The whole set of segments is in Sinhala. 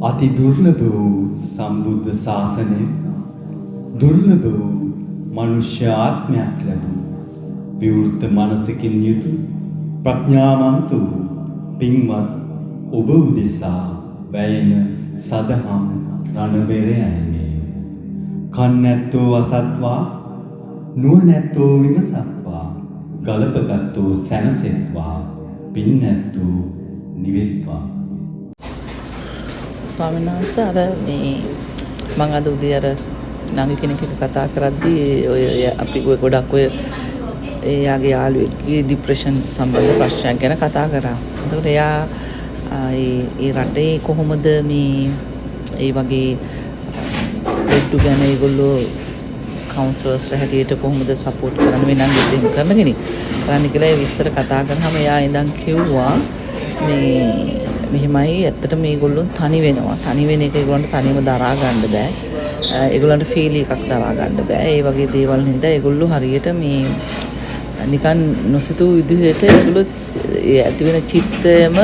අති දුර්ලභ වූ සම්බුද්ධ ශාසනය දුර්ලභ වූ මනුෂ්‍ය ආත්මයක් ලැබූ විවෘත මනසකින් යුතු ප්‍රඥාවන්ත වූ පින්වත් ඔබ උදෙසා වැයෙන සදහම් රණබෙරයන්නේ කන්නැත්තෝ අසත්වා නුවණැත්තෝ විමසත්වා ගලපගත්තෝ සැනසෙත්වා පින්නැත්තෝ නිවෙත්වා. ස්වාමීන් වහන්සේ අර මේ මම අද උදේ අර ළඟ කෙනෙක් එක්ක කතා කරද්දී ඔය අපි ගොඩක් ඔය එයාගේ යාළුවෙක්ගේ ඩිප්‍රෙෂන් සම්බන්ධ ප්‍රශ්නයක් ගැන කතා කරා. එතකොට එයා ඒ රටේ කොහොමද මේ ඒ වගේ දෙඩු ගැන ඒගොල්ලෝ කවුන්සලර්ස්ලා හැටියට කොහොමද සපෝට් කරන්න වෙනන් දෙන්න කරන කෙනෙක්. කරන්න කියලා විස්තර කතා කරාම එයා ඉඳන් කිව්වා මේ මෙහිමයි ඇත්තට මේගොල්ලෝ තනි වෙනවා. තනි වෙන එක ඒගොල්ලන්ට තනියම දරා ගන්න බෑ. ඒගොල්ලන්ට ෆීල් එකක් දරා ගන්න බෑ. ඒ වගේ දේවල් හින්දා ඒගොල්ලෝ හරියට මේ නිකන් නොසිතූ විදිහට ඒගොල්ලෝ ඇති වෙන චිත්තයම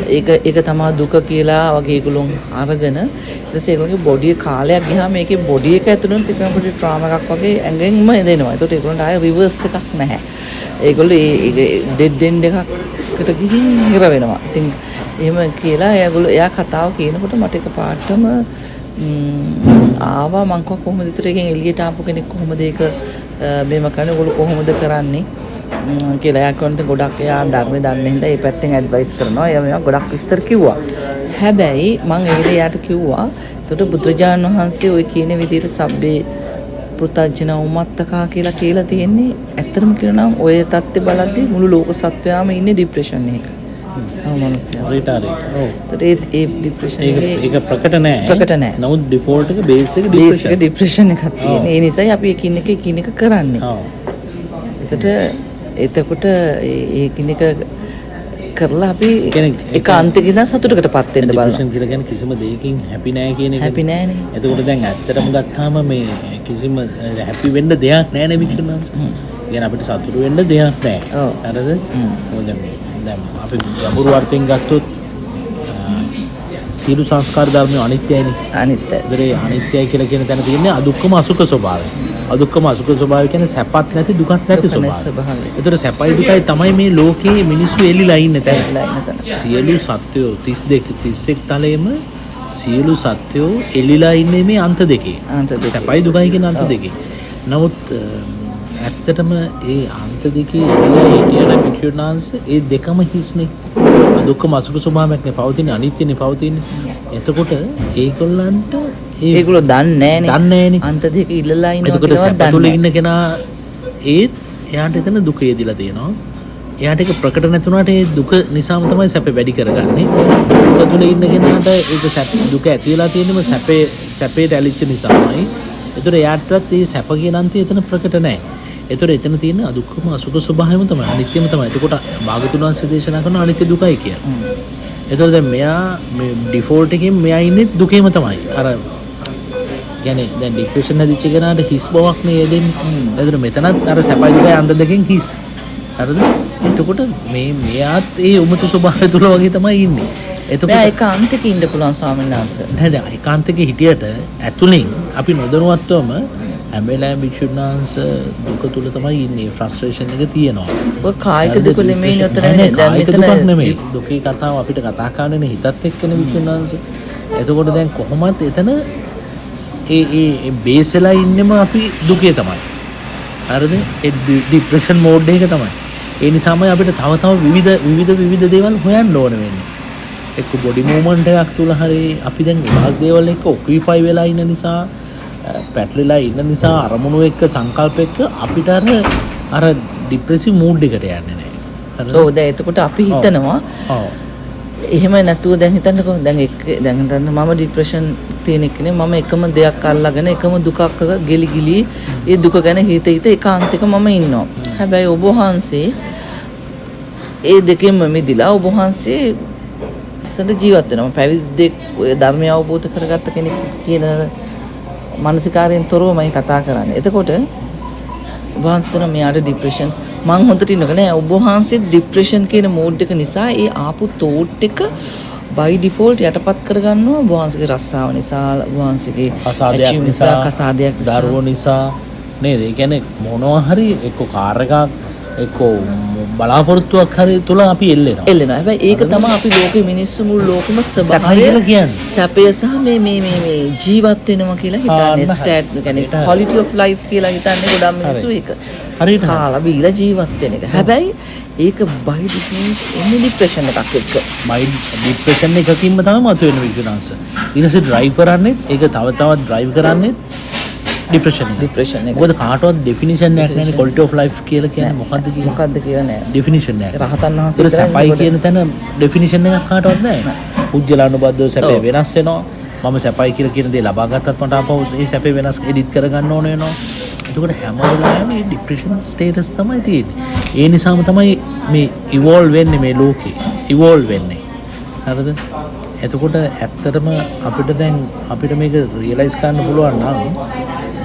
ඒක තමයි දුක කියලා වගේ ඒගොල්ලෝ අරගෙන ඊට පස්සේ ඒගොල්ලෝගේ බොඩි කාලයක් ගියාම මේකේ බොඩි එක ඇතුළෙන් තිබෙන පොඩි ට්‍රාමා එකක් වගේ ඇඟෙන්ම එදෙනවා. ඒකට ඒගොල්ලන්ට ආයෙ රිවර්ස් එකක් නැහැ. ඒගොල්ලෝ ඒ ඩෙඩ් එන්ඩ් එකකට ගිහින් ඉර වෙනවා. ඉතින් එහෙම කියලා එයා කතාව කියනකොට මට එකපාරටම ආවා මං කොහොමද ඉතරකින් එළියට ආපු කෙනෙක් කොහොමද ඒක මේම කරන්නේ ඔයගොල්ලෝ කොහොමද කරන්නේ කියලා එයා කියනත් ගොඩක් එයා ධර්මයේ දන්නේ හින්දා ඒ පැත්තෙන් ඇඩ්වයිස් කරනවා. එයා මේවා ගොඩක් විස්තර කිව්වා. හැබැයි මං ඒ විදිහට එයාට කිව්වා එතකොට බුදුරජාණන් වහන්සේ ওই කියන විදිහට සබ්බේ පෘථජන උමත්තකා කියලා තියෙන්නේ ඇත්තටම කියනවා නම් ඔය தත්ත්වය බලද්දී මුළු ලෝක සත්වයාම ඉන්නේ ડિප්‍රෙෂන් එකක. මනුස්සයා. රිටාරි. ඔව්. ඒ ඩිප්‍රෙෂන් එකේ ඒක ප්‍රකට නෑ. නමුත් ඩිෆෝල්ට් එක බේස් එක ඩිප්‍රෙෂන් එකක් තියෙන. ඒ නිසායි අපි එකින් එක කරන්නේ. ඔව්. එතකොට ඒකින් එක කරලා අපි එක අන්තික ඉඳන් සතුටකටපත් වෙන්න බලනවා. ඩිප්‍රෙෂන් කියලා කියන්නේ කිසිම දෙයකින් හැපි නෑ කියන එක. හැපි නෑනේ. එතකොට දැන් ඇත්තටම ගත්තාම මේ කිසිම හැපි වෙන්න දෙයක් නෑනේ වික්‍රමංශ. කියන්නේ අපිට සතුට වෙන්න දෙයක් නෑ. ඔව්. හරිද? මොකද දැන් අපි ගැඹුරු අර්ථයෙන් ගත්තොත් සියලු සංස්කාර ධර්ම අනිත්‍යයිනේ. අනිත්‍යයි. ඒතරේ අනිත්‍යයි කියලා කියන තැන තියෙන්නේ අදුක්කම අසුඛ ස්වභාවය. අදුක්කම අසුඛ ස්වභාවය කියන්නේ සැපත් නැති දුකත් නැති ස්වභාවය. ඒතර සැපයි දුකයි තමයි මේ ලෝකයේ මිනිස්සු එළිලා ඉන්නේ තැන. සියලු සත්වයෝ 32 31 තලයේම සියලු සත්වයෝ එළිලා ඉන්නේ මේ අන්ත දෙකේ. සැපයි දුකයි කියන අන්ත දෙකේ. නමුත් ඇත්තටම ඒ අන්ත දෙකේ එළිලා හිටියන පිටුනාංශ ඒ දෙකම හිස්නේ. දුක්ඛම අසුඛ ස්වභාවයක් නේ පවතින අනිත්‍යනේ පවතින. එතකොට ඒගොල්ලන්ට ඒගොල්ලෝ දන්නේ නෑනේ. අන්ත දෙක ඉල්ලලා ඉන්නවා කියලාවත් දන්නේ ඉන්න කෙනා ඒත් එයාට එතන දුක එදිලා තියෙනවා. එයාට ඒක ප්‍රකට නැතුණාට ඒ දුක නිසාම තමයි සැප වැඩි කරගන්නේ. දුක තුල ඉන්න කෙනාට ඒක දුක ඇති වෙලා තියෙනම සැපේ ඇලිච්ච නිසාමයි. ඒතර එයාටත් මේ සැප කියන අන්තය එතන ප්‍රකට නෑ. ඒතර එතන තියෙන අදුක්කම අසුඛ ස්වභාවයම තමයි අනිත්‍යම තමයි. එතකොට භාගතුන් වහන්සේ දේශනා කරන අනිත්‍ය දුකයි කියන්නේ. ඒතර දැන් මෙයා මේ ඩිෆෝල්ට් එකෙන් මෙයා ඉන්නේ දුකේම තමයි. අර කියන්නේ දැන් ડિප්‍රෙෂන් හැදිච්ච කෙනාට හිස් බවක් නේ එදෙන්නේ. ඒතර මෙතනත් අර සැපයි දුකයි අන්ත දෙකෙන් හිස්. හරිද? එතකොට මෙයාත් ඒ උමතු ස්වභාවය තුල වගේ තමයි ඉන්නේ. එතකොට මෙයා ඒකාන්තක ඉන්න පුළුවන් ස්වාමීන් වහන්සේ. නෑ දැන් ඒකාන්තක හිටියට ඇතුලෙන් අපි නොදැනුවත්වම හැම වෙලාවෙම වික්ෂුණාංශ දුක තුල තමයි ඉන්නේ. ෆ්‍රස්ට්‍රේෂන් එක තියෙනවා. ඔය කායික දුක නෙමෙයි නතර දැන් මෙතන නෙමෙයි. දුකේ කතාව අපිට කතා කරන්නේ හිතත් එක්කනේ වික්ෂුණාංශ. එතකොට දැන් කොහොමද එතන ඒ බේස් වෙලා ඉන්නෙම අපි දුකේ තමයි. හරිද? ඒ ડિප්‍රෙෂන් මෝඩ් එක තමයි. ඒ නිසාමයි අපිට තව විවිධ දේවල් හොයන්න ඕන වෙන්නේ. එක්ක බොඩි මූවමන්ට් එකක් තුල හරි අපි දැන් ගොඩක් දේවල් එක්ක ඔකියුපයි වෙලා ඉන්න නිසා පැටලිලා ඉන්න නිසා අරමුණු එක්ක සංකල්ප එක්ක අපිට අර ડિප්‍රෙසිව් මූඩ් එකට යන්නේ නැහැ. හරිද? ඔව් දැන් එතකොට අපි හිතනවා ඔව් එහෙම නැතුව දැන් හිතන්නකෝ දැන් හිතන්න මම ડિප්‍රෙෂන් තියෙන කෙනෙක් මම එකම දෙයක් අල්ලගෙන එකම දුකක් ගෙලිගිලි ඒ දුක ගැන හිත ඒකාන්තික මම ඉන්නවා. හැබැයි ඔබ වහන්සේ ඒ දෙකෙන්ම මිදිලා ඔබ වහන්සේ ඉස්සර ජීවත් වෙනවා. පැවිද්දෙක් ඔය ධර්මය අවබෝධ කරගත්ත කෙනෙක් කියන මානසිකාරයෙන් තොරව මම කතා කරන්නේ. එතකොට ඔබ වහන්සේ මෙයාට ડિප්‍රෙෂන් මං හොඳට ඉන්නක නෑ ඔබ වහන්සේ ડિප්‍රෙෂන් කියන මෝඩ් එක නිසා ඒ ආපු තෝට් එක by default යටපත් කරගන්නවා වහන්සේගේ රස්සාව නිසා වහන්සේගේ කසාදයක් නිසා කසාදයක් නිසා දරුවෝ නිසා නේද? ඒ කියන්නේ මොනවා හරි එක්ක කාර් එකක් එක්ක බලාපොරොත්තුවක් හරි තුල අපි එල්ලෙනවා. හැබැයි ඒක තමයි අපි ලෝකෙ මිනිස්සු මුළු ලෝකෙම සැපයි ස්වභාවය කියලා කියන්නේ. සැපය සහ මේ ජීවත් වෙනවා කියලා හිතන්නේ ස්ටෑට් කියන්නේ quality of life කියලා හිතන්නේ ගොඩක් මිනිස්සු ඒක. හරියට කාලා බීලා ජීවත් වෙන එක. හැබැයි ඒක by default එන්නේ ડિප්‍රෙෂන් එකක් එක්ක. මයින්ඩ් ડિප්‍රෙෂන් එකකින්ම තමයි මතුවෙන විකුණාංශ. ඊට පස්සේ ඩ්‍රයිව් කරන්නේත් ඒක තව තවත් ඩ්‍රයිව් කරන්නේත් ડિප්‍රෙෂන් එක. මොකද කාටවත් ඩෙෆිනිෂන් එකක් නැහැ quality of life කියලා කියන්නේ මොකද්ද කියන්නේ ඩෙෆිනිෂන් එක. රහතන් වහන්සේ ඒක සැපයි කියන තැන ඩෙෆිනිෂන් එකක් කාටවත් නැහැ. පුජ්‍යලානුබද්ධව සැපේ වෙනස් වෙනවා. මම සැපයි කියලා කියන දේ ලබා ගත්තත් මට ආපහු ඒ සැපේ වෙනස් එඩිට් කරගන්න ඕන වෙනවා. එතකොට හැම වෙලාවෙම මේ ડિප්‍රෙෂන් ස්ටේටස් තමයි තියෙන්නේ. ඒ නිසාම තමයි මේ ඉවෝල්ව් වෙන්නේ මේ ලෝකේ. ඉවෝල්ව් වෙන්නේ. හරිද? එතකොට ඇත්තටම අපිට මේක රියලයිස් කරන්න පුළුවන් නම්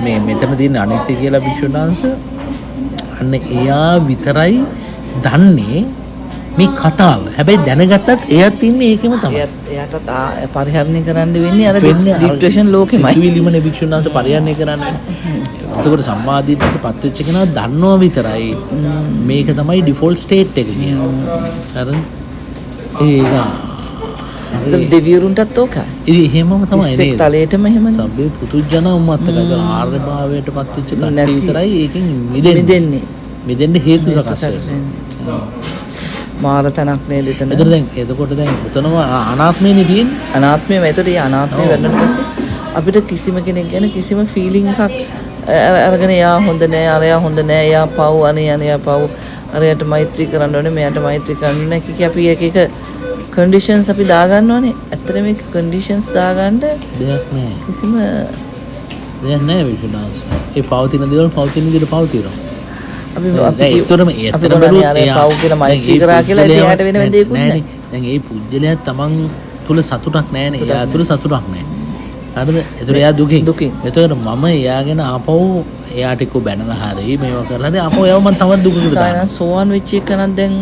මේ මෙතන තියෙන අනිත්‍ය කියලා භික්ෂුණාංශ අන්න එයා විතරයි දන්නේ මේ කතාව. හැබැයි දැනගත්තත් එයාත් ඉන්නේ ඒකෙම තමයි. එයාට පරිහරණය කරන්න වෙන්නේ අර ડિප්‍රෙෂන් ලෝකෙමයි. සිතුවිලිමනේ භික්ෂුණාංශ පරිහරණය කරන්නේ. එතකොට සම්මාදිට්ඨියට පත් වෙච්ච කෙනා දන්නවා විතරයි මේක තමයි ඩිෆෝල්ට් ස්ටේට් එක කියන්නේ. ඒක දෙවිවරුන්ටත් ඕකයි. ඉතින් එහෙමම තමයි නේද? තලයටම එහෙමනේ. සබ්බේ පුතුජන උම්මත්තක ආර්ය භාවයට පත් වෙච්ච කට්ටිය විතරයි ඒකෙන් මිදෙන්න හේතු සකස් වෙන්නේ. මාර තනක් නේද එතන. එතකොට දැන් උතනම අනාත්මයනේ තියෙන්නේ. අනාත්මයම. එතකොට මේ අනාත්මය වෙන්නට පස්සේ අපිට කිසිම කෙනෙක් ගැන කිසිම ෆීලිං එකක් අරගෙන එයා හොඳ නෑ, අරයා හොඳ නෑ, එයා පව්, අනේ පව්, අරයට මෛත්‍රී කරන්න ඕනේ, මෙයාට මෛත්‍රී කරන්න ඕනේ කිකි අපි එක කන්ඩිෂන්ස් අපි දාගන්නවනේ. ඇත්තට මේ කන්ඩිෂන්ස් දාගන්න දෙයක් නෑ. කිසිම දෙයක් නෑ විශ්වාස. ඒ පවතින දේවල් පවතින විදිහට පවතිනවා. අපි ඒතරම පව් කියලා මෛත්‍රී කරා කියලා එයාට වෙන දෙයක්වත් නෑ. දැන් ඒ පුජ්‍යලයා තමන් තුල සතුටක් නෑනේ. එයා තුල සතුටක් නෑ. හරිද? ඒතර එයා දුකින්. ඒතර මම එයාගෙන ආපහු එයාට එක්ක බැනලා හරි මේවා කරලා හරි ආපහු එයාව මම තවත් දුකකට දානවා. සෝවන් වෙච්ච එක නම් දැන්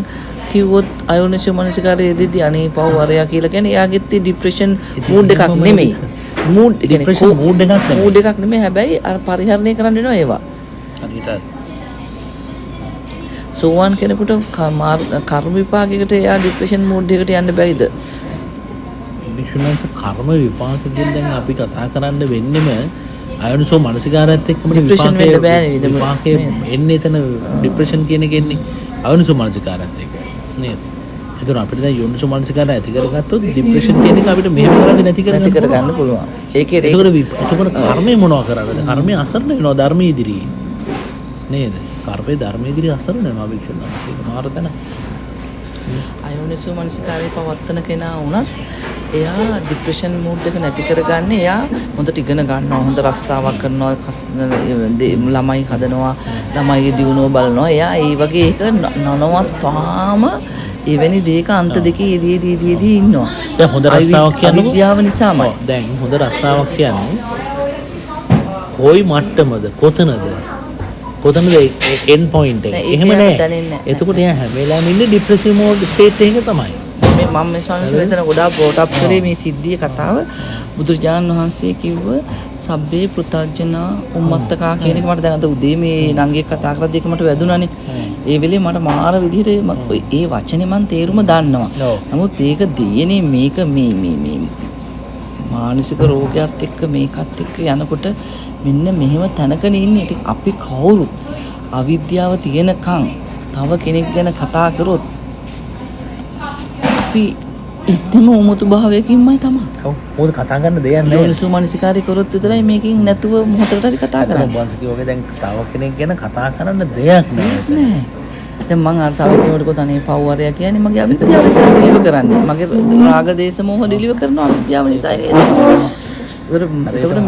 කිව්වොත් අයෝනිසෝ මනසිකාරයේ දෙදී අනේ පව් අරයා කියලා කියන්නේ එයාගෙත් ડિප්‍රෙෂන් මූඩ් එකක් නෙමෙයි. මූඩ් එකක් නෙමෙයි. හැබැයි අර පරිහරණය කරන්න වෙනවා ඒවා. හරියට. සෝවන් කෙනෙකුට කර්ම විපාකයකට එයා ඩිප්‍රෙෂන් මූඩ් එකට යන්න බැයිද? විශ්වනාංශ කර්ම විපාක කියන දැන් අපි කතා කරන්න වෙන්නෙම අයෝනිසෝ මනසිකාරයත් එක්කම ડિප්‍රෙෂන් වෙන්න බෑනේ. විපාකේ එන්නේ එතන ඩිප්‍රෙෂන් කියන එක එන්නේ අයෝනිසෝ මනසිකාරයත් එක්ක නේද? ඒතර අපිට දැන් යෝනිසෝ මනසිකාරය ඇති කරගත්තොත් ડિප්‍රෙෂන් කියන එක අපිට මෙහෙම කරලා නැති කරගන්න පුළුවන්. ඒකේ එතකොට කර්මය මොනවා කරාද? කර්මය අසරණ වෙනවා ධර්ම ඉදිරියේ නේද? කර්මේ ධර්ම ඉදිරියේ අසරණ වෙනවා විශ්වනාංශ. ඒක මාර තැන. අයෝනිසෝ මනසිකාරයේ පවත්තන කෙනා වුණත් එයා ડિප්‍රෙෂන් මූඩ් එක නැති කරගන්නේ එයා හොඳට ඉගෙන ගන්නවා, හොඳ රස්සාවක් කරනවා, ළමයි හදනවා, ළමයිගේ දියුණුව බලනවා. එයා ඒ වගේ එක නනවත්වාම එවැනි දෙයක අන්ත දෙකේ යෙදී ඉන්නවා. දැන් හොඳ රස්සාවක් කියන්නේ විද්‍යාව නිසාමයි. දැන් හොඳ රස්සාවක් කියන්නේ කොයි මට්ටමද? කොතනද එන්ඩ් පොයින්ට් එක? එහෙම නෑ. එතකොට එයා හැම වෙලාවෙම ඉන්නේ ડિප්‍රෙසිව් මෝඩ් ස්ටේට් එකක තමයි. මම මේ සංසලෙතන ගොඩාක් බෝට් අප් කරේ මේ සිද්ධිය කතාව. බුදුරජාණන් වහන්සේ කිව්ව සබ්බේ පෘථග්ජනා උම්මත්තකා කියන එක මට දැන් අද උදේ මේ නංගියෙක් කතා කරද්දී ඒක මට වැදුනානේ. ඒ වෙලේ මට මාර විදිහට ඒ වචනේ මන් තේරුම දන්නවා. නමුත් ඒක දෙයනේ මේක මේ මානසික රෝගයත් එක්ක මේකත් එක්ක යනකොට මෙන්න මෙහෙම තැනකනේ ඉන්නේ. ඉතින් අපි කවුරුත් අවිද්‍යාව තියෙනකන් තව කෙනෙක් ගැන කතා කරොත් අපි ඉතිම උමුතු භාවයකින්මයි තමයි. ඔව්. මොකද කතා කරන්න දෙයක් නැහැ. යෝනිසෝ මනසිකාරය කරොත් විතරයි මේකෙන් නැතුව මොහොතකට හරි කතා කරන්නේ. වංශිකය වගේ දැන් තව කෙනෙක් ගැන කතා කරන්න දෙයක් නැහැ. දැන් මං අර තව කෙනෙකුට කොතනේ පව්වරයා කියන්නේ මගේ අවිද්‍යාව ඩිලිවර් කරන්නේ. මගේ රාග දේශ මොහ ඩිලිවර් කරනවා අවිද්‍යාව නිසා. ඒකට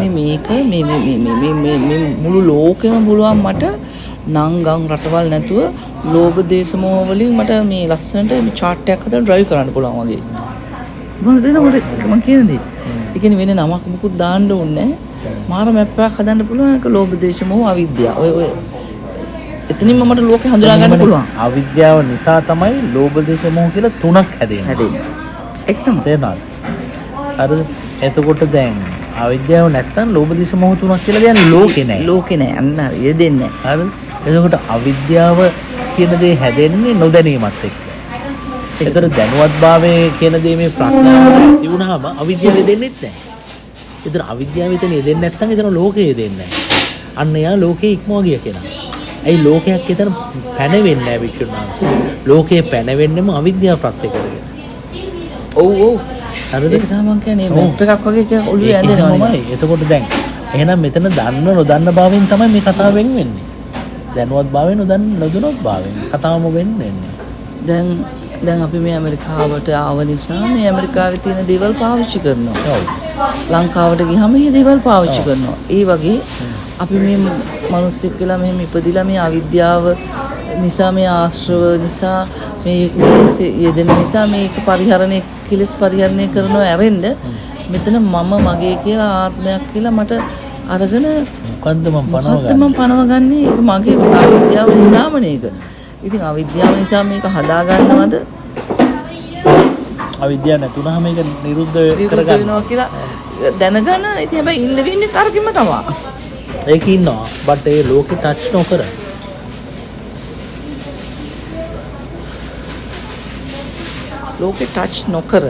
මේ මුළු ලෝකෙම පුළුවන් මට නංගම් රටවල් නැතුව ලෝභ දේශ මොහ වලින් මට මේ ලස්සනට මේ chart එකක් හදලා drive කරන්න පුළුවන් වගේ. මම කියන්නේ ඒ කියන්නේ වෙන නමක් මුකුත් දාන්න ඕනේ නැහැ. මාර මැප් එකක් හදන්න පුළුවන්. ඒක ලෝභ දේශ මොහ අවිද්‍යාව. ඔය එතනින්ම මට ලෝකේ හඳුනා ගන්න පුළුවන්. අවිද්‍යාව නිසා තමයි ලෝභ දේශ මොහ කියලා තුනක් හැදෙන්නේ. ඒක තමයි. තේරෙනවද? අර එතකොට දැන් අවිද්‍යාව නැත්තම් ලෝභ දේශ මොහ තුනක් කියලා දෙන්නේ ලෝකේ නෑ. ලෝකේ නෑ. අන්න හරි. ඒ දෙන්නේ නෑ. හරිද? එතකොට අවිද්‍යාව කියන දේ හැදෙන්නේ නොදැනීමත් එක්ක. ඒතර දැනුවත්භාවයේ කියන දේ මේ ප්‍රඥාව ඇති වුණාම අවිද්‍යාව දෙන්නෙත් නැහැ. ඒතර අවිද්‍යාව එතන දෙන්නේ නැත්නම් එතන ලෝකය දෙන්නේ නැහැ. අන්න යා ලෝකේ ඉක්මව ගිය කෙනා. ඇයි ලෝකයක් එතන පැනවෙන්නේ නැහැ වික්‍රමනාංශ. ලෝකේ පැනවෙන්නෙම අවිද්‍යාව ප්‍රත්‍ය කරගෙන. ඔව් ඔව්. හරිද? ඒක තමයි මම කියන්නේ මැප් එකක් වගේ එක ඔළුවේ ඇඳෙනවානේ. එතකොට දැන් එහෙනම් මෙතන දන්න නොදන්න භාවයෙන් තමයි මේ කතාව වෙන්නේ. දැනුවත් භාවයෙන් නොදන්නොත් භාවයෙන් කතාවම වෙන්නේ. දැන් අපි මේ ඇමරිකාවට ආව නිසා මේ ඇමරිකාවේ තියෙන දේවල් පාවිච්චි කරනවා. ඔව්. ලංකාවට ගියාම මේ දේවල් පාවිච්චි කරනවා. ඒ වගේ අපි මේ මිනිස්සෙක් කියලා මෙහෙම ඉපදිලා මේ අවිද්‍යාව නිසා මේ ආශ්‍රව නිසා මේ යෙදෙන නිසා මේක පරිහරණය කිලස් පරිහරණය කරනවා ඇරෙන්න මෙතන මම මගේ කියලා ආත්මයක් කියලා මට අරගෙන මොකද්ද මම පනවගන්නේ ඒක මගේ අවිද්‍යාව නිසාම නේක. ඉතින් අවිද්‍යාව නිසා මේක හදා ගන්නවද? අවිද්‍යාව නැතුණාම මේක නිරුද්ධ කරගන්න වෙනවා කියලා දැනගන්න. ඉතින් හැබැයි ඉන්න වෙන්නේ තරගෙම තමයි. ඒක ඉන්නවා. බට් ඒ ලෝකෙ ටච් නොකර. ලෝකෙ ටච් නොකර.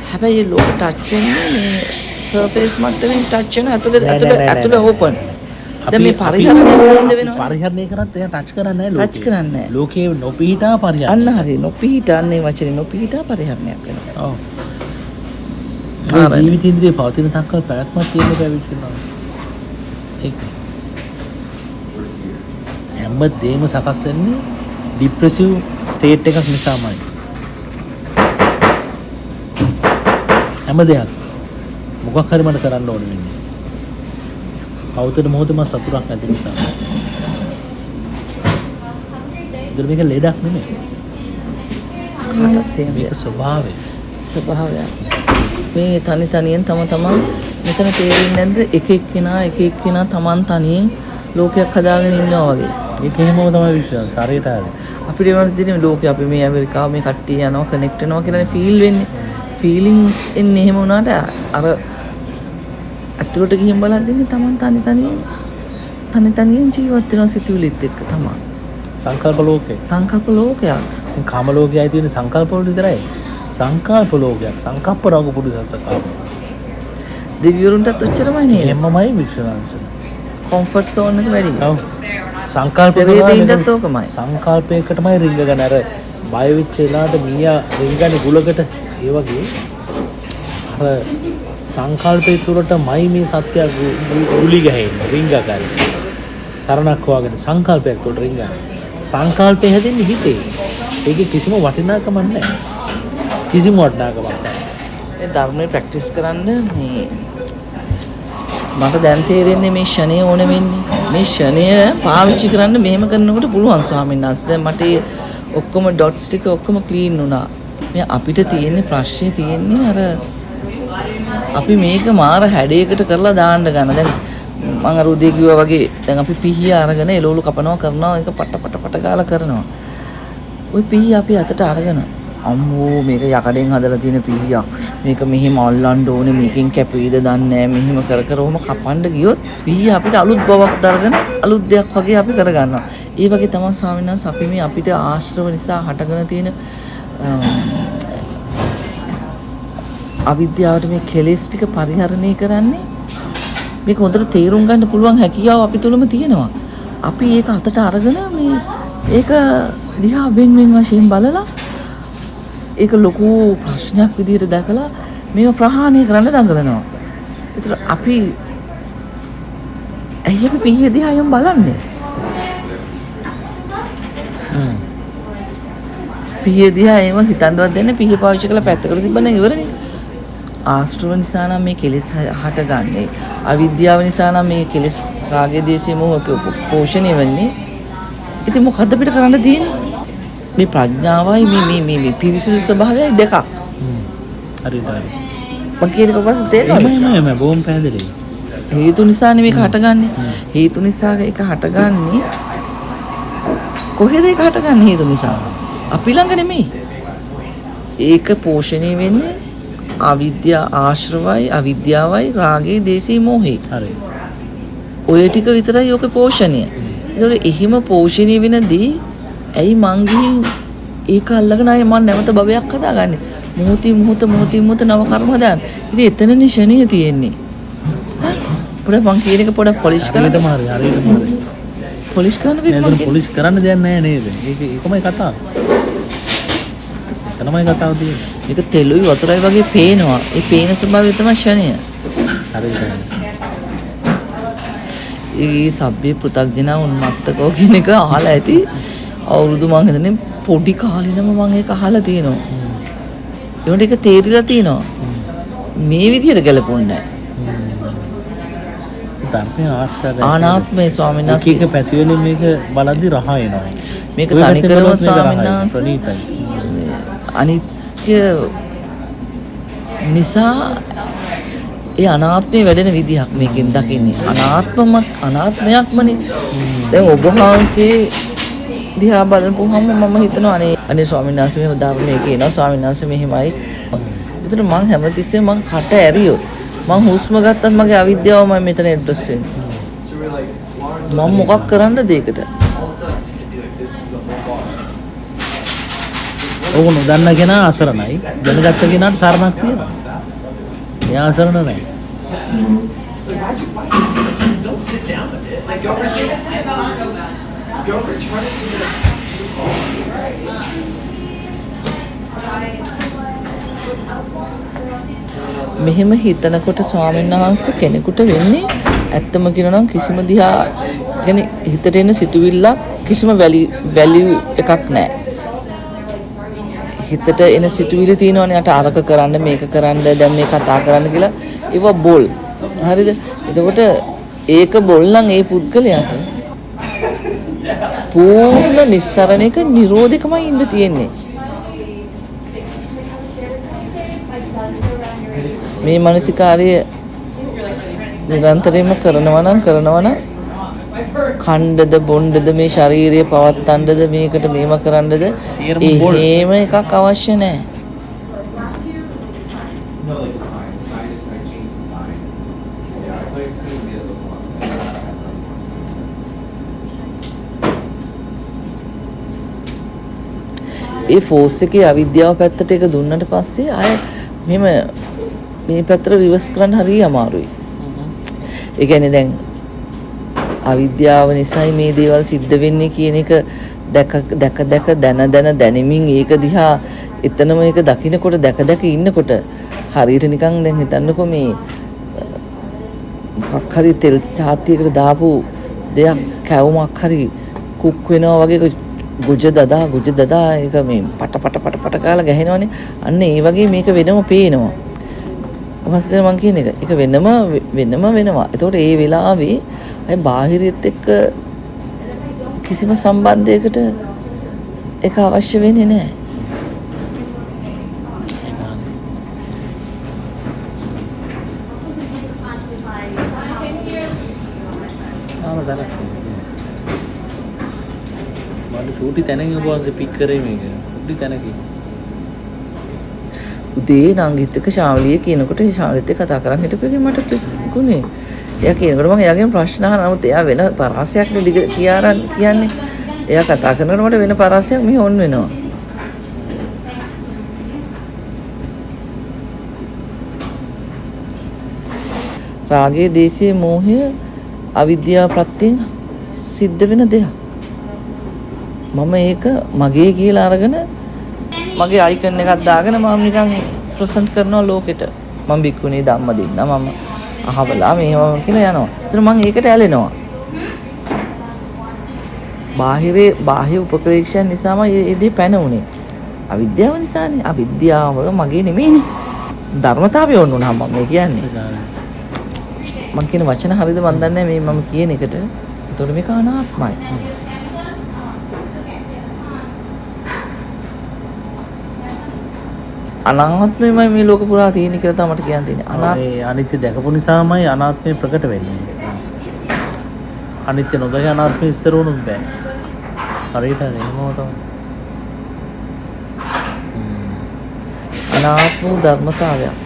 හැබැයි ඒ ලෝකෙ ටච් වෙන්නේ මේ සර්ෆේස් මට්ටමින් ටච් වෙන ඇතුළේ ඕපන්. දැන් මේ පරිහරණය සිද්ධ වෙනවා. පරිහරණය කරත් එයා ටච් කරන්නේ නැහැ ලෝකේ. ටච් කරන්නේ නැහැ. ලෝකේ නොපීඨා පරිහරණය. අන්න හරි. නොපීඨාන්නේ වචනේ නොපීඨා පරිහරණයක් වෙනවා. ඔව්. ජීවිතේන්ද්‍රිය පවතින තක්කල් පැවැත්මක් තියෙන පැවිදිනවා. ඒක. හැමදේම සකස් වෙන්නේ ડિප්‍රෙසිව් ස්ටේට් එකක් නිසාමයි. හැම දෙයක් මොකක් හරි මට කරන්න ඕන වෙන්නේ. අවතර මොහොතම සතුටක් නැති නිසා. ඉතින් මේක ලෙඩක් නෙමෙයි. කාටත් තියෙන මේක ස්වභාවය. ස්වභාවයක්. මේ තනියෙන් තම තමන් මෙතන තේරෙන්නේ නැද්ද? එක එක්කෙනා තමන් තනියෙන් ලෝකයක් හදාගෙන ඉන්නවා වගේ. මේක එහෙමම තමයි විශ්වාස. හරියට හරි. අපිට වෙනස් දෙන්නේ ලෝකේ අපි මේ ඇමරිකාව මේ කට්ටිය යනවා කනෙක්ට් වෙනවා කියලානේ ෆීල් වෙන්නේ. ෆීලිංස් එන්නේ එහෙම වුණාට අර අතුරට ගිහින් බලද්දී තමන් තනියෙන් ජීවත් වෙන සිතුවිලිත් එක්ක තමයි. සංකල්ප ලෝකේ. සංකල්ප ලෝකයක්. කාම ලෝකයයි තියෙන සංකල්ප වල විතරයි. සංකල්ප ලෝකයක්. සංකප්ප රාග පුරුසසකාව. දෙවිවරුන්ටත් ඔච්චරමයි නේද? එහෙමමයි විශ්වාස. කොම්ෆර්ට් සෝන් එක වැඩි. ඔව්. සංකල්ප දෙවියන්ටත් ඕකමයි. සංකල්පයකටමයි රිංගගෙන අර බය වෙච්ච වෙලාවට මීයා රිංගන්නේ ගුලකට ඒ වගේ අර සංකල්පේ තුරටමයි මේ සත්‍ය ගුලි ගහන්නේ රිංග ගන්න. සරණක් හොයාගෙන සංකල්පයක් තුරට රිංගන. සංකල්පය හැදෙන්නේ හිතේ. ඒකේ කිසිම වටිනාකමක් නැහැ. කිසිම වටිනාකමක් නැහැ. මේ ධර්මයේ ප්‍රැක්ටිස් කරන්න මේ මට දැන් තේරෙන්නේ මේ ෂණය ඕන වෙන්නේ. මේ ෂණය පාවිච්චි කරන්න මෙහෙම කරනකොට පුළුවන් ස්වාමීන් වහන්සේ. දැන් මට ඔක්කොම ඩොට්ස් ටික ඔක්කොම ක්ලීන් වුණා. මේ අපිට තියෙන්නේ ප්‍රශ්නේ තියෙන්නේ අර අපි මේක මාර හැඩයකට කරලා දාන්න ගන්න. දැන් මම අර උදේ කිව්වා වගේ දැන් අපි පිහිය අරගෙන එළවලු කපනවා කරනවා ඒක පට ගාලා කරනවා. ওই පිහිය අපි අතට අරගෙන අම්මෝ මේක යකඩෙන් හදලා තියෙන පිහියක්. මේක මෙහෙම අල්ලන්න ඕනේ මේකෙන් කැපෙයිද දන්නේ නැහැ. මෙහෙම කර ඔහම කපන්න ගියොත් පිහිය අපිට අලුත් බවක් දරගෙන අලුත් දෙයක් වගේ අපි කරගන්නවා. ඒ වගේ තමයි ස්වාමීන් වහන්සේ අපි මේ අපිට ආශ්‍රව නිසා හටගෙන තියෙන අවිද්‍යාවට මේ කෙලෙස් ටික පරිහරණය කරන්නේ මේක හොඳට තේරුම් ගන්න පුළුවන් හැකියාව අපි තුලම තියෙනවා. අපි ඒක අතට අරගෙන මේ ඒක දිහා වෙන වශයෙන් බලලා ඒක ලොකු ප්‍රශ්නයක් විදිහට දැකලා මේව ප්‍රහාණය කරන්න දඟලනවා. ඒතර අපි ඇයි අපි පිහිය දිහා යම් බලන්නේ? පිහිය දිහා එම හිතන්නවත් දෙන්නේ පිහිය පාවිච්චි කරලා පැත්තකට තිබ්බනම් ඉවරනේ. ආශ්‍රව නිසා නම් මේ කෙලෙස් හටගන්නේ. අවිද්‍යාව නිසා නම් මේ කෙලෙස් රාගය දේශය මොහ පෝෂණය වෙන්නේ. ඉතින් මොකද්ද අපිට කරන්න තියෙන්නේ? මේ ප්‍රඥාවයි මේ පිරිසිදු ස්වභාවයයි දෙකක්. හරිද? මම කියන එක පස්සේ තේරෙනවද? මම බොම් පැහැදිලි. හේතු නිසානේ මේක හටගන්නේ. හේතු නිසා ඒක හටගන්නේ කොහෙද ඒක හටගන්නේ හේතු නිසා? අපි ළඟ නෙමෙයි. ඒක පෝෂණය වෙන්නේ ආශ්‍රවයි, අවිද්‍යාවයි, රාගේ, දේශී, මෝහේ. හරි. ඔය ටික විතරයි ඔක පෝෂණය. ඒතකොට එහිම පෝෂණය වෙනදී ඇයි මං ගිහින් ඒක අල්ලගෙන ආයේ මං නැවත භවයක් හදාගන්නේ? මොහොතින් මොහොත නව කර්ම හදාගන්න. ඉතින් එතනනේ ෂණිය තියෙන්නේ. පොඩ මං කියන එක පොඩ පොලිෂ් කරන්න. හරියටම හරි. පොලිෂ් කරන්න නේද? පොලිෂ් කරන්න දෙයක් නැහැ නේද? ඒකමයි කතාව. තමයි කතාව තියෙන්නේ. මේක තෙලුයි වතුරයි වගේ පේනවා. ඒ පේන ස්වභාවය තමයි ෂණය. හරියට. ඒ සබ්බේ පෘථග්ජන උන්මත්තකෝ කියන එක අහලා ඇති. අවුරුදු මං හිතන්නේ පොඩි කාලේ ඉඳන්ම මං ඒක අහලා තියෙනවා. ඒකට ඒක තේරිලා තියෙනවා. මේ විදිහට ගැලපුන්නේ නැහැ. ආනාත්මේ ස්වාමීන් වහන්සේ එක පැති වලින් මේක බලද්දි රහ එනවා. මේක තනිකරම ස්වාමීන් වහන්සේ අනිත්‍ය නිසා ඒ අනාත්මේ වැඩෙන විදිහක් මේකෙන් දකින්නේ. අනාත්මයක්මනේ. දැන් ඔබ වහන්සේ දිහා බලපුවහම මම හිතනවා අනේ ස්වාමීන් වහන්සේ මෙහෙම ධර්මයේ කියනවා ස්වාමීන් වහන්සේ මෙහෙමයි. ඒතර මං හැමතිස්සෙම මං කට ඇරියොත් මං හුස්ම ගත්තත් මගේ අවිද්‍යාව මම මෙතන ඇඩ්‍රස් වෙන්නේ. මම මොකක් කරන්නද ඒකට? ඕක නොදන්න කෙනා අසරණයි. දැනගත්ත කෙනාට සරණක් තියෙනවා. එයා අසරණ නැහැ. මෙහෙම හිතනකොට ස්වාමීන් වහන්සේ කෙනෙකුට වෙන්නේ ඇත්තම කියනවා නම් කිසිම දිහා කියන්නේ හිතට එන සිතුවිල්ලක් කිසිම වැලියු එකක් නැහැ. හිතට එන සිතුවිලි තියෙනවනේ අට අරක කරන්න මේක කරන්න දැන් මේ කතා කරන්න කියලා ඒවා බොල්. හරිද? එතකොට ඒක බොල් නම් ඒ පුද්ගලයාට පූර්ණ නිස්සරණයක නිරෝධිකමයි ඉඳ තියෙන්නේ. මේ මානසිකාර්ය නිරන්තරයෙන්ම කරනවා නම් කණ්ඩද බොණ්ඩද මේ ශාරීරිය පවත්තන්නද මේකට මේව කරන්නද එහෙම එකක් අවශ්‍ය නැහැ. ඒ ෆෝස් එකේ අවිද්‍යාව පැත්තට එක දුන්නට පස්සේ ආය මෙහෙම මේ පැත්තට රිවර්ස් කරන්න හරිය අමාරුයි. ඒ කියන්නේ දැන් අවිද්‍යාව නිසායි මේ දේවල් සිද්ධ වෙන්නේ කියන එක දැක දැනමින් ඒක දිහා එතනම ඒක දකින්නකොට දැක ඉන්නකොට හරියට නිකන් දැන් හිතන්නකෝ මේ මොකක් හරි තෙල් චාතියකට දාපු දෙයක් කැවුමක් හරි කුක් වෙනවා වගේ ගුජ දදා ඒක මේ පට කාලා ගහනවනේ. අන්න ඒ වගේ මේක වෙනම පේනවා. ඊපස්සේ මම කියන එක ඒක වෙනම වෙනවා. ඒතකොට ඒ වෙලාවේ අය බාහිරියත් එක්ක කිසිම සම්බන්ධයකට ඒක අවශ්‍ය වෙන්නේ නැහැ. චූටි තැනකින් ඔබවහන්සේ පික් කරේ මේක. චූටි තැනකින්. උදේ නංගිත් එක්ක ශාවලිය කියනකොට ශාවලියත් එක්ක කතා කරන් හිටපෙකේ මට තිබුණේ. එයා කියනකොට මම එයාගෙන් ප්‍රශ්න අහනවා. නමුත් එයා වෙන පරාසයක් නේ කියන්නේ. එයා කතා කරනකොට මට වෙන පරාසයක් මෙහි ඔන් වෙනවා. රාගයේ දේශයේ මෝහය අවිද්‍යාව ප්‍රත්‍යයෙන් සිද්ධ වෙන දෙයක්. මම ඒක මගේ කියලා අරගෙන මගේ අයිකන් එකක් දාගෙන මම නිකන් ප්‍රසන්ට් කරනවා ලෝකෙට. මම බික්කුණී ධම්ම දෙන්න මම අහවලා මේවම කියලා යනවා. ඒතර මම ඒකට ඇලෙනවා. බාහිර උපක්‍රේක්ෂණ නිසාම මේ දේ පැන උනේ. අවිද්‍යාව නිසානේ. අවිද්‍යාව මගේ නෙමෙයිනේ. ධර්මතාවය වුණා මම මේ කියන්නේ. මම කියන වචන හරියද මන් දන්නේ මේ මම කියන එකට. ඒතකොට මේක අනාත්මයි. අනාත්මයමයි මේ ලෝක පුරා තියෙන්නේ කියලා තමයි මට කියන්න තියෙන්නේ. අනිත්‍ය දැකපු නිසාමයි අනාත්මය ප්‍රකට වෙන්නේ. අනිත්‍ය නොදැක අනාත්මය ඉස්සර වුණොත් බෑ. හරියට එහෙම තමයි. අනාත්ම වූ ධර්මතාවයක්.